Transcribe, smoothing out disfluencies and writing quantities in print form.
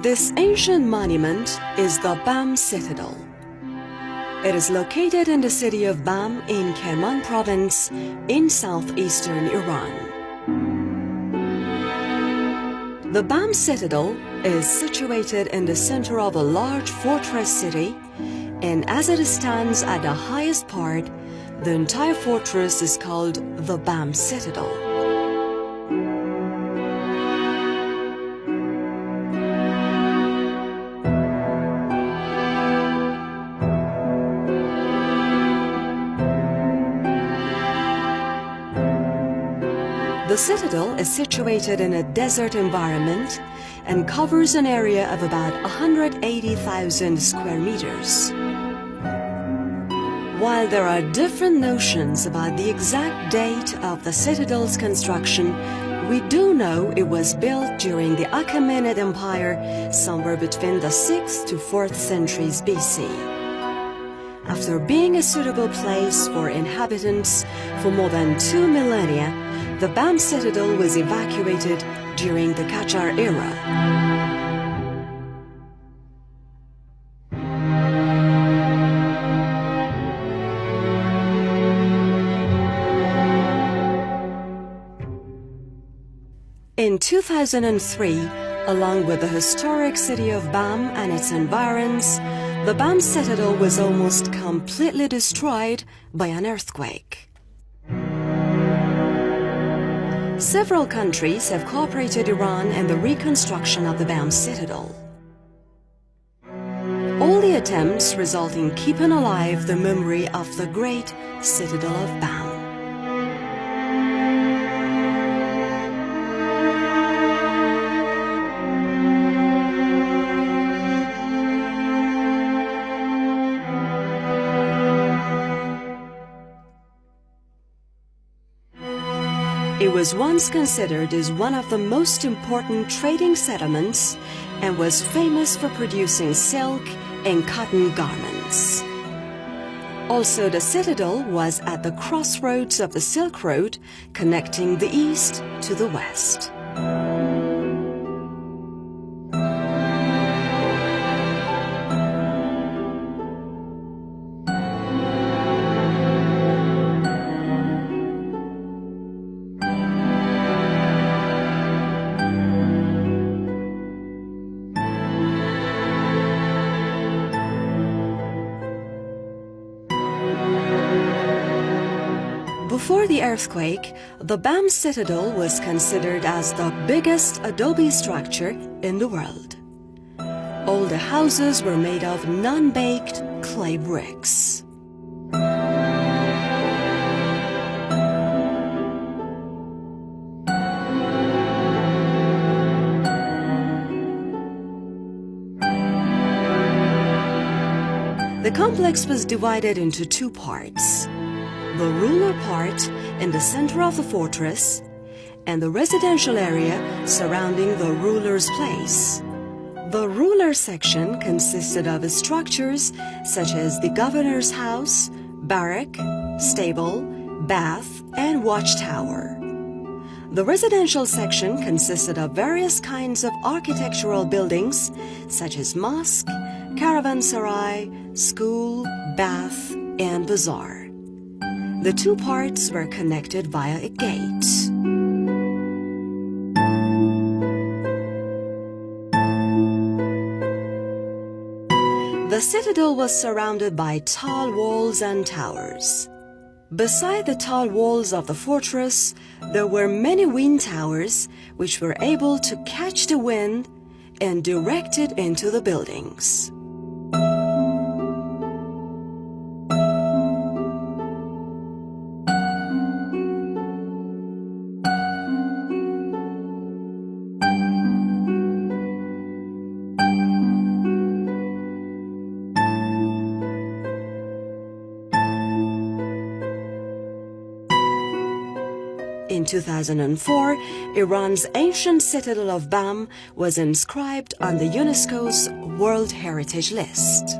This ancient monument is the Bam Citadel. It is located in the city of Bam in Kerman province in southeastern Iran. The Bam Citadel is situated in the center of a large fortress city, and as it stands at the highest part, the entire fortress is called the Bam Citadel. The citadel is situated in a desert environment and covers an area of about 180,000 square meters. While there are different notions about the exact date of the citadel's construction, we do know it was built during the Achaemenid Empire somewhere between the 6th to 4th centuries BC. After being a suitable place for inhabitants for more than 2 millennia, the Bam Citadel was evacuated during the Qajar era. In 2003, along with the historic city of Bam and its environs, the Bam Citadel was almost completely destroyed by an earthquake. Several countries have cooperated Iran in the reconstruction of the Bam Citadel. All the attempts result in keeping alive the memory of the great Citadel of Bam. It was once considered as one of the most important trading settlements and was famous for producing silk and cotton garments. Also, the citadel was at the crossroads of the Silk Road, connecting the east to the west. Before the earthquake, the Bam Citadel was considered as the biggest adobe structure in the world. All the houses were made of non-baked clay bricks. The complex was divided into two parts: the ruler part in the center of the fortress, and the residential area surrounding the ruler's place. The ruler section consisted of structures such as the governor's house, barrack, stable, bath, and watchtower. The residential section consisted of various kinds of architectural buildings such as mosque, caravanserai, school, bath, and bazaar. The two parts were connected via a gate. The citadel was surrounded by tall walls and towers. Beside the tall walls of the fortress, there were many wind towers which were able to catch the wind and direct it into the buildings. In 2004, Iran's ancient citadel of Bam was inscribed on the UNESCO's World Heritage List.